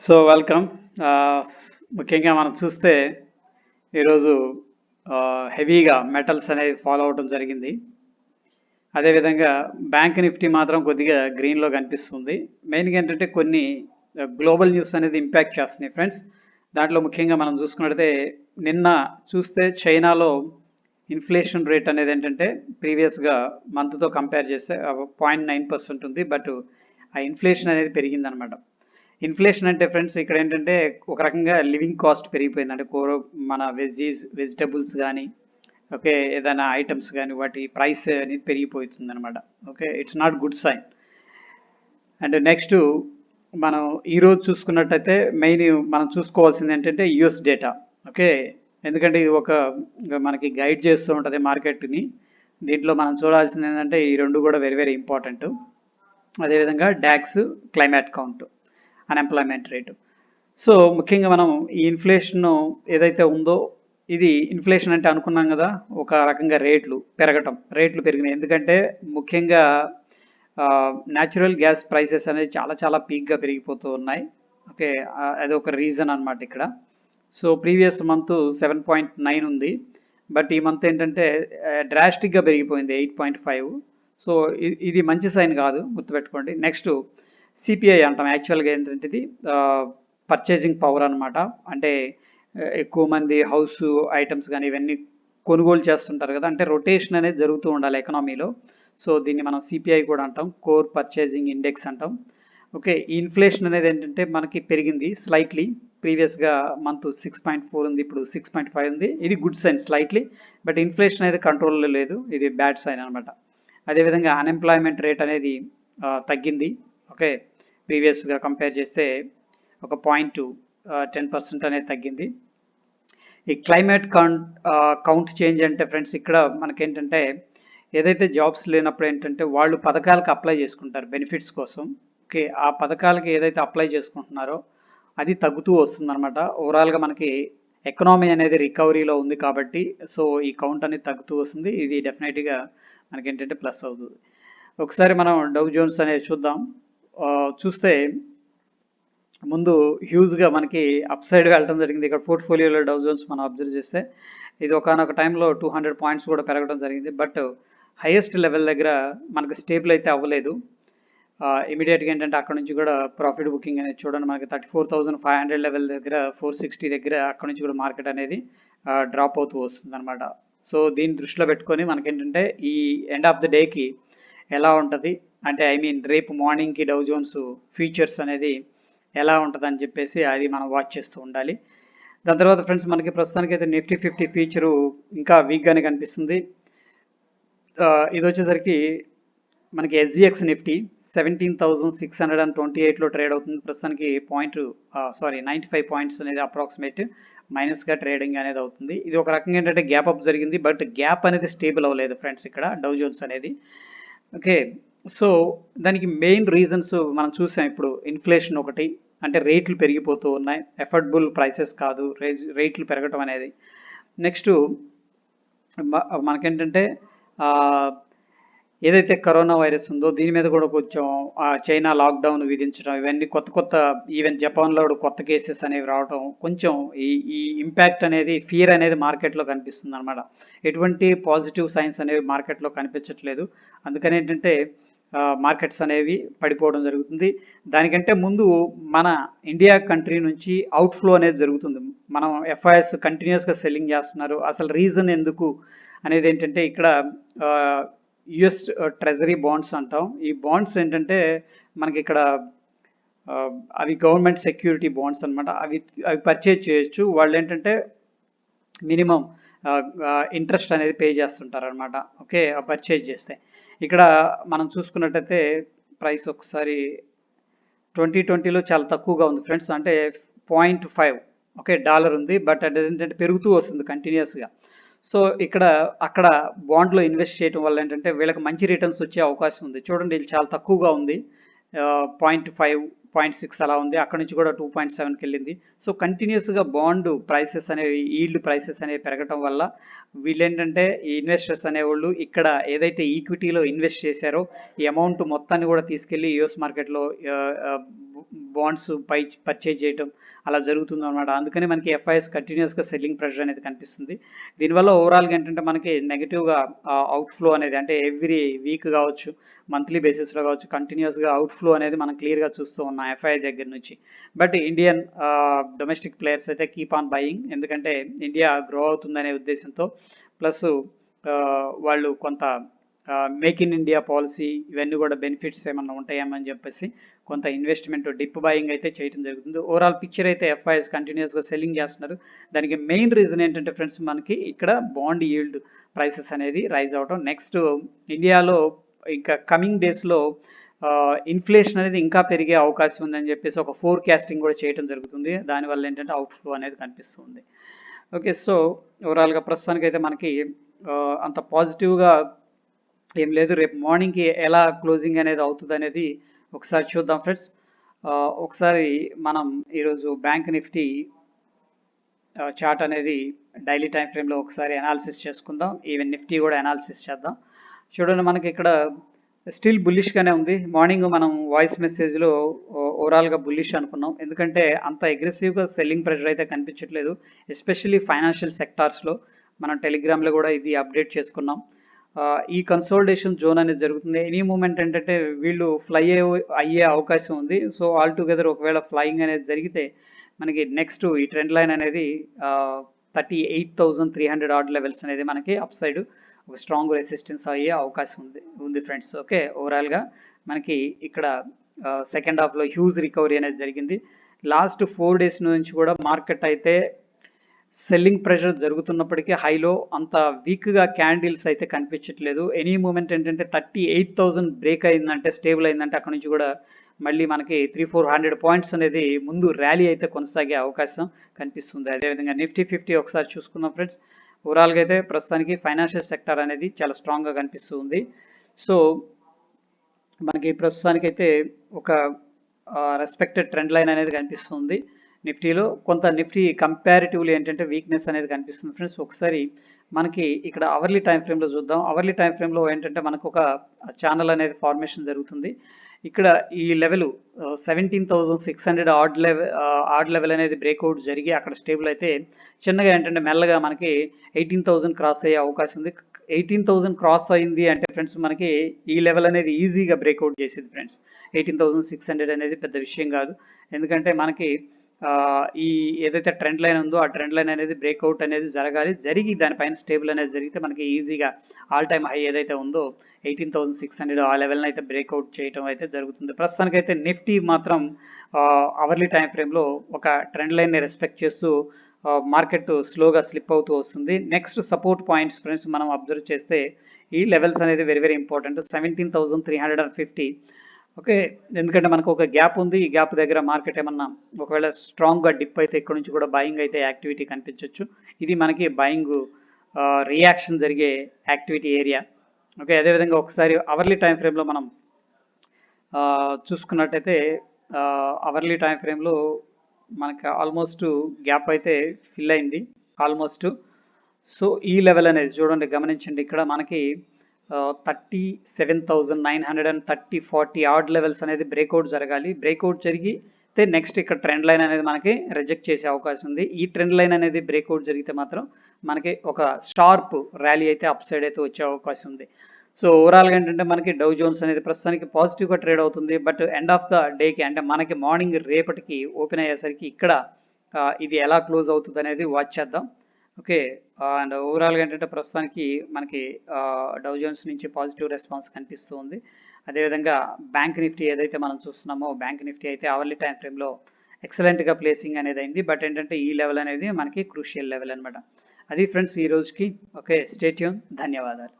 So welcome. ముఖ్యంగా మనం చూస్తే ఈరోజు హెవీగా మెటల్స్ అనేవి ఫాలో అవడం జరిగింది. అదేవిధంగా బ్యాంక్ నిఫ్టీ మాత్రం కొద్దిగా గ్రీన్లో కనిపిస్తుంది. మెయిన్గా ఏంటంటే కొన్ని గ్లోబల్ న్యూస్ అనేది ఇంపాక్ట్ చేస్తున్నాయి ఫ్రెండ్స్. దాంట్లో ముఖ్యంగా మనం చూసుకున్నట్లయితే నిన్న చూస్తే చైనాలో ఇన్ఫ్లేషన్ రేట్ అనేది ఏంటంటే ప్రీవియస్గా మంత్తో కంపేర్ చేస్తే 0.9% ఉంది. బట్ ఆ ఇన్ఫ్లేషన్ అనేది పెరిగిందనమాట. ఇన్ఫ్లేషన్ అంటే ఫ్రెండ్స్ ఇక్కడ ఏంటంటే ఒక రకంగా లివింగ్ కాస్ట్ పెరిగిపోయింది. అంటే మన వెజిటబుల్స్ కానీ ఓకే ఏదైనా ఐటమ్స్ కానీ వాటి ప్రైస్ అనేది పెరిగిపోతుంది అనమాట. Okay, it's not good sign. And next మనం ఈరోజు చూసుకున్నట్టయితే మెయిన్ మనం చూసుకోవాల్సింది ఏంటంటే యుఎస్ డేటా. ఓకే, ఎందుకంటే ఇది ఒక మనకి గైడ్ చేస్తూ ఉంటుంది మార్కెట్ని. దీంట్లో మనం చూడాల్సింది ఏంటంటే ఈ రెండు కూడా వెరీ వెరీ ఇంపార్టెంట్. అదేవిధంగా DAX, claimant count, unemployment rate. So ముఖ్యంగా మనం ఈ ఇన్ఫ్లేషన్ ఏదైతే ఉందో ఇది ఇన్ఫ్లేషన్ అంటే అనుకున్నాం కదా, ఒక రకంగా రేట్లు పెరిగినాయి. ఎందుకంటే ముఖ్యంగా న్యాచురల్ గ్యాస్ ప్రైసెస్ అనేది చాలా పీక్గా పెరిగిపోతూ ఉన్నాయి. ఓకే, అది ఒక రీజన్ అనమాట ఇక్కడ. సో ప్రీవియస్ మంత్ 7.9 ఉంది, బట్ ఈ మంత్ ఏంటంటే డ్రాస్టిక్గా పెరిగిపోయింది 8.5. సో ఇది మంచి సైన్ కాదు, గుర్తుపెట్టుకోండి. నెక్స్ట్ సిపిఐ అంటాం. యాక్చువల్గా ఏంటంటే ఇది పర్చేసింగ్ పవర్ అనమాట. అంటే ఎక్కువ మంది హౌస్ ఐటమ్స్ కానీ ఇవన్నీ కొనుగోలు చేస్తుంటారు కదా, అంటే రొటేషన్ అనేది జరుగుతూ ఉండాలి ఎకనామీలో. సో దీన్ని మనం సిపిఐ కూడా అంటాం, కోర్ పర్చేసింగ్ ఇండెక్స్ అంటాం. ఓకే, ఈ ఇన్ఫ్లేషన్ అనేది ఏంటంటే మనకి పెరిగింది స్లైట్లీ. ప్రీవియస్గా మంత్ 6.4 ఉంది, ఇప్పుడు 6.5 ఉంది. ఇది good sign slightly, but inflation అనేది కంట్రోల్లో లేదు, ఇది బ్యాడ్ సైన్ అనమాట. అదేవిధంగా అన్ఎంప్లాయ్మెంట్ రేట్ అనేది తగ్గింది. ఓకే, ప్రీవియస్గా కంపేర్ చేస్తే ఒక 0.10% అనేది తగ్గింది. ఈ క్లైమేట్ కౌంట్ చేంజ్ అంటే ఫ్రెండ్స్ ఇక్కడ మనకేంటంటే ఏదైతే జాబ్స్ లేనప్పుడు ఏంటంటే వాళ్ళు పథకాలకు అప్లై చేసుకుంటారు బెనిఫిట్స్ కోసం. ఓకే, ఆ పథకాలకి ఏదైతే అప్లై చేసుకుంటున్నారో అది తగ్గుతూ వస్తుంది అనమాట. ఓవరాల్గా మనకి ఎకనామీ అనేది రికవరీలో ఉంది కాబట్టి సో ఈ కౌంట్ అనేది తగ్గుతూ వస్తుంది. ఇది డెఫినెట్గా మనకి ఏంటంటే ప్లస్ అవుతుంది. ఒకసారి మనం డౌ జోన్స్ అనేది చూద్దాం. చూస్తే ముందు హ్యూజ్గా మనకి అప్ సైడ్ వెళ్ళడం జరిగింది. ఇక్కడ పోర్ట్ఫోలియోలో డౌ జోన్స్ మనం అబ్జర్వ్ చేస్తే ఇది ఒకనొక టైంలో 200 పాయింట్స్ కూడా పెరగడం జరిగింది. బట్ హైయెస్ట్ లెవెల్ దగ్గర మనకి స్టేబుల్ అయితే అవ్వలేదు. ఇమీడియట్గా ఏంటంటే అక్కడ నుంచి కూడా ప్రాఫిట్ బుకింగ్ అనేది చూడండి, మనకి 34,500 లెవెల్ దగ్గర 460 దగ్గర అక్కడ నుంచి కూడా మార్కెట్ అనేది డ్రాప్ అవుతూ వస్తుంది అనమాట. సో దీన్ని దృష్టిలో పెట్టుకొని మనకేంటంటే ఈ ఎండ్ ఆఫ్ ద డేకి ఎలా ఉంటుంది అంటే రేపు మార్నింగ్కి డౌ జోన్స్ ఫ్యూచర్స్ అనేది ఎలా ఉంటుంది అని చెప్పేసి అది మనం వాచ్ చేస్తూ ఉండాలి. దాని తర్వాత ఫ్రెండ్స్ మనకి ప్రస్తుతానికి అయితే నిఫ్టీ 50 ఫీచరు ఇంకా వీక్గానే కనిపిస్తుంది. ఇది వచ్చేసరికి మనకి ఎస్జిఎక్స్ నిఫ్టీ 17,628లో ట్రేడ్ అవుతుంది. ప్రస్తుతానికి 95 పాయింట్స్ అనేది అప్రాక్సిమేట్ మైనస్గా ట్రేడింగ్ అనేది అవుతుంది. ఇది ఒక రకంగా ఏంటంటే గ్యాప్ అప్ జరిగింది, బట్ గ్యాప్ అనేది స్టేబుల్ అవ్వలేదు ఫ్రెండ్స్ ఇక్కడ డౌ జోన్స్ అనేది. ఓకే, సో దానికి మెయిన్ రీజన్స్ మనం చూసాం. ఇప్పుడు ఇన్ఫ్లేషన్ ఒకటి, అంటే రేట్లు పెరిగిపోతూ ఉన్నాయి, ఎఫర్డబుల్ ప్రైసెస్ కాదు రేట్లు పెరగటం అనేది. నెక్స్ట్ మనకేంటంటే ఏదైతే కరోనా వైరస్ ఉందో దీని మీద కూడా కొంచెం చైనా లాక్డౌన్ విధించడం, ఇవన్నీ కొత్త ఈవెన్ జపాన్లో కూడా కొత్త కేసెస్ అనేవి రావడం, కొంచెం ఈ ఇంపాక్ట్ అనేది ఫియర్ అనేది మార్కెట్లో కనిపిస్తుంది అనమాట. ఎటువంటి పాజిటివ్ సైన్స్ అనేవి మార్కెట్లో కనిపించట్లేదు. అందుకని ఏంటంటే మార్కెట్స్ అనేవి పడిపోవడం జరుగుతుంది. దానికంటే ముందు మన ఇండియా కంట్రీ నుంచి అవుట్ఫ్లో అనేది జరుగుతుంది. మనం ఎఫ్ఐఎస్ కంటిన్యూస్గా సెల్లింగ్ చేస్తున్నారు. అసలు రీజన్ ఎందుకు అనేది ఏంటంటే ఇక్కడ యుఎస్ ట్రెజరీ బాండ్స్ అంటాం. ఈ బాండ్స్ ఏంటంటే మనకి ఇక్కడ అవి గవర్నమెంట్ సెక్యూరిటీ బాండ్స్ అనమాట. అవి పర్చేజ్ చేయొచ్చు. వాళ్ళు ఏంటంటే మినిమం ఇంట్రెస్ట్ అనేది పే చేస్తుంటారు అనమాట. ఓకే, పర్చేజ్ చేస్తే ఇక్కడ మనం చూసుకున్నట్టయితే ప్రైస్ ఒకసారి 2020లో చాలా తక్కువగా ఉంది ఫ్రెండ్స్, అంటే 0.5 ఓకే డాలర్ ఉంది. బట్ అది ఏంటంటే పెరుగుతూ వస్తుంది కంటిన్యూస్గా. సో అక్కడ బాండ్లో ఇన్వెస్ట్ చేయడం వల్ల ఏంటంటే వీళ్ళకి మంచి రిటర్న్స్ వచ్చే అవకాశం ఉంది. చూడండి ఇది చాలా తక్కువగా ఉంది, 0.5 0.6 అలా ఉంది. అక్కడ నుంచి కూడా 2.7కి వెళ్ళింది. సో కంటిన్యూస్గా బాండ్ ప్రైసెస్ అనేవి, ఈల్డ్ ప్రైసెస్ అనేవి పెరగటం వల్ల వీళ్ళేంటంటే ఈ ఇన్వెస్టర్స్ అనేవాళ్ళు ఇక్కడ ఏదైతే ఈక్విటీలో ఇన్వెస్ట్ చేశారో ఈ అమౌంట్ మొత్తాన్ని కూడా తీసుకెళ్ళి యుఎస్ మార్కెట్లో బాండ్స్ పర్చేజ్ చేయటం అలా జరుగుతుంది అనమాట. అందుకని మనకి ఎఫ్ఐఎస్ కంటిన్యూస్గా సెల్లింగ్ ప్రెషర్ అనేది కనిపిస్తుంది. దీనివల్ల ఓవరాల్గా ఏంటంటే మనకి నెగిటివ్గా అవుట్ఫ్లో అనేది అంటే ఎవ్రీ వీక్ కావచ్చు, మంత్లీ బేసిస్లో కావచ్చు, కంటిన్యూస్గా అవుట్ఫ్లో అనేది మనం క్లియర్గా చూస్తూ ఉన్నాం ఎఫ్ఐఐ దగ్గర నుంచి. బట్ ఇండియన్ డొమెస్టిక్ ప్లేయర్స్ అయితే కీప్ ఆన్ బయింగ్, ఎందుకంటే ఇండియా గ్రో అవుతుందనే ఉద్దేశంతో, ప్లస్ వాళ్ళు కొంత మేక్ ఇన్ ఇండియా పాలసీ ఇవన్నీ కూడా బెనిఫిట్స్ ఏమన్నా ఉంటాయేమని చెప్పేసి కొంత ఇన్వెస్ట్మెంట్ డిప్ బయింగ్ అయితే చేయడం జరుగుతుంది. ఓవరాల్ పిక్చర్ అయితే ఎఫ్ఐఎస్ కంటిన్యూస్గా సెల్లింగ్ చేస్తున్నారు. దానికి మెయిన్ రీజన్ ఏంటంటే ఫ్రెండ్స్ మనకి ఇక్కడ బాండ్ ఈల్డ్ ప్రైసెస్ అనేది రైజ్ అవడం. నెక్స్ట్ ఇండియాలో ఇంకా కమింగ్ డేస్లో ఇన్ఫ్లేషన్ అనేది ఇంకా పెరిగే అవకాశం ఉందని చెప్పేసి ఒక ఫోర్కాస్టింగ్ కూడా చేయడం జరుగుతుంది. దానివల్ల ఏంటంటే అవుట్ఫ్లో అనేది కనిపిస్తుంది. ఓకే, సో ఓవరాల్గా ప్రస్తుతానికి అయితే మనకి అంత పాజిటివ్గా ఏం లేదు. రేపు మార్నింగ్కి ఎలా క్లోజింగ్ అనేది అవుతుంది అనేది ఒకసారి చూద్దాం ఫ్రెండ్స్. ఒకసారి మనం ఈరోజు బ్యాంక్ నిఫ్టీ చార్ట్ అనేది డైలీ టైం ఫ్రేమ్లో ఒకసారి అనాలిసిస్ చేసుకుందాం. ఈవెన్ నిఫ్టీ కూడా అనాలిసిస్ చేద్దాం. చూడండి, మనకి ఇక్కడ స్టిల్ బుల్లిష్గానే ఉంది. మార్నింగ్ మనం వాయిస్ మెసేజ్లో ఓవరాల్గా బుల్లిష్ అనుకున్నాం, ఎందుకంటే అంత అగ్రెసివ్గా సెల్లింగ్ ప్రెషర్ అయితే కనిపించట్లేదు, ఎస్పెషల్లీ ఫైనాన్షియల్ సెక్టార్స్లో. మనం టెలిగ్రామ్లో కూడా ఇది అప్డేట్ చేసుకున్నాం. ఈ కన్సోలిడేషన్ జోన్ అనేది జరుగుతుంది. ఎనీ మూమెంట్ ఏంటంటే వీళ్ళు ఫ్లై అయ్యే అవకాశం ఉంది. సో ఆల్ టుగెదర్ ఒకవేళ ఫ్లయింగ్ అనేది జరిగితే మనకి నెక్స్ట్ ఈ ట్రెండ్ లైన్ అనేది 38,300 ఆర్డ్ లెవెల్స్ అనేది మనకి అప్ సైడ్ ఒక స్ట్రాంగ్ రెసిస్టెన్స్ అయ్యే అవకాశం ఉంది ఫ్రెండ్స్. ఓకే, ఓవరాల్గా మనకి ఇక్కడ సెకండ్ హాఫ్లో హ్యూజ్ రికవరీ అనేది జరిగింది. లాస్ట్ 4 days నుంచి కూడా మార్కెట్ అయితే సెల్లింగ్ ప్రెషర్ జరుగుతున్నప్పటికీ హైలో అంత వీక్గా క్యాండిల్స్ అయితే కనిపించట్లేదు. ఎనీ మూమెంట్ ఏంటంటే 38,000 బ్రేక్ అయిందంటే, స్టేబుల్ అయిందంటే అక్కడ నుంచి కూడా మళ్ళీ మనకి 300-400 పాయింట్స్ అనేది ముందు ర్యాలీ అయితే కొనసాగే అవకాశం కనిపిస్తుంది. అదేవిధంగా నిఫ్టీ 50 ఒకసారి చూసుకుందాం ఫ్రెండ్స్. ఓవరాల్గా అయితే ప్రస్తుతానికి ఫైనాన్షియల్ సెక్టర్ అనేది చాలా స్ట్రాంగ్గా కనిపిస్తుంది. సో మనకి ప్రస్తుతానికి అయితే ఒక రెస్పెక్టెడ్ ట్రెండ్ లైన్ అనేది కనిపిస్తుంది నిఫ్టీలో. కొంత నిఫ్టీ కంపారిటివ్లీ ఏంటంటే వీక్నెస్ అనేది కనిపిస్తుంది ఫ్రెండ్స్. ఒకసారి మనకి ఇక్కడ అవర్లీ టైం ఫ్రేమ్లో చూద్దాం. అవర్లీ టైం ఫ్రేమ్లో ఏంటంటే మనకు ఒక ఛానల్ అనేది ఫార్మేషన్ జరుగుతుంది. ఇక్కడ ఈ లెవెల్ 17,600 ఆడ్ లెవెల్ అనేది బ్రేక్అవుట్ జరిగి అక్కడ స్టేబుల్ అయితే చిన్నగా ఏంటంటే మెల్లగా మనకి 18,000 క్రాస్ అయ్యే అవకాశం ఉంది. 18,000 క్రాస్ అయింది అంటే ఫ్రెండ్స్ మనకి ఈ లెవెల్ అనేది ఈజీగా బ్రేక్అవుట్ చేసింది ఫ్రెండ్స్. 18,600 అనేది పెద్ద విషయం కాదు, ఎందుకంటే మనకి ఈ ఏదైతే ట్రెండ్ లైన్ ఉందో ఆ ట్రెండ్ లైన్ అనేది బ్రేక్అవుట్ అనేది జరిగి దానిపైన స్టేబుల్ అనేది జరిగితే మనకి ఈజీగా ఆల్ టైమ్ హై ఏదైతే ఉందో 18,600 ఆ లెవెల్ని అయితే బ్రేక్అవుట్ చేయడం అయితే జరుగుతుంది. ప్రస్తుతానికైతే నిఫ్టీ మాత్రం అవర్లీ టైం ఫ్రేమ్లో ఒక ట్రెండ్ లైన్ని రెస్పెక్ట్ చేస్తూ మార్కెట్ స్లోగా స్లిప్ అవుతూ వస్తుంది. నెక్స్ట్ సపోర్ట్ పాయింట్స్ ఫ్రెండ్స్ మనం అబ్జర్వ్ చేస్తే ఈ లెవెల్స్ అనేది వెరీ వెరీ ఇంపార్టెంట్. 17,350. ఓకే, ఎందుకంటే మనకు ఒక గ్యాప్ ఉంది. ఈ గ్యాప్ దగ్గర మార్కెట్ ఏమన్నా ఒకవేళ స్ట్రాంగ్గా డిప్ అయితే ఇక్కడ నుంచి కూడా బయింగ్ అయితే యాక్టివిటీ కనిపించవచ్చు. ఇది మనకి బయింగ్ రియాక్షన్ జరిగే యాక్టివిటీ ఏరియా. ఓకే, అదేవిధంగా ఒకసారి అవర్లీ టైం ఫ్రేమ్లో మనం చూసుకున్నట్టయితే అవర్లీ టైం ఫ్రేమ్లో మనకి ఆల్మోస్ట్ గ్యాప్ అయితే ఫిల్ అయింది ఆల్మోస్ట్. సో ఈ లెవెల్ అనేది చూడండి, గమనించండి, ఇక్కడ మనకి 37,930-40 ఆర్డ్ లెవెల్స్ అనేది బ్రేక్అవుట్ జరగాలి. బ్రేక్అవుట్ జరిగితే నెక్స్ట్ ఇక్కడ ట్రెండ్ లైన్ అనేది మనకి రిజెక్ట్ చేసే అవకాశం ఉంది. ఈ ట్రెండ్ లైన్ అనేది బ్రేక్అవుట్ జరిగితే మాత్రం మనకి ఒక షార్ప్ ర్యాలీ అయితే అప్ సైడ్ అయితే వచ్చే అవకాశం ఉంది. సో ఓవరాల్గా ఏంటంటే మనకి డౌ జోన్స్ అనేది ప్రస్తుతానికి పాజిటివ్గా ట్రేడ్ అవుతుంది. బట్ ఎండ్ ఆఫ్ ద డేకి అంటే మనకి మార్నింగ్ రేపటికి ఓపెన్ అయ్యేసరికి ఇక్కడ ఇది ఎలా క్లోజ్ అవుతుంది అనేది వాచ్ చేద్దాం. ఓకే, అండ్ ఓవరాల్గా ఏంటంటే ప్రస్తుతానికి మనకి డౌ జోన్స్ నుంచి పాజిటివ్ రెస్పాన్స్ కనిపిస్తూ ఉంది. అదేవిధంగా బ్యాంక్ నిఫ్టీ ఏదైతే మనం చూస్తున్నామో బ్యాంక్ నిఫ్టీ అయితే అవర్లీ టైం ఫ్రేమ్లో ఎక్సలెంట్గా ప్లేసింగ్ అనేది అయింది. బట్ ఏంటంటే ఈ లెవెల్ అనేది మనకి క్రూషియల్ లెవెల్ అనమాట. అది ఫ్రెండ్స్ ఈ రోజుకి. ఓకే, స్టే ట్యూన్, ధన్యవాదాలు.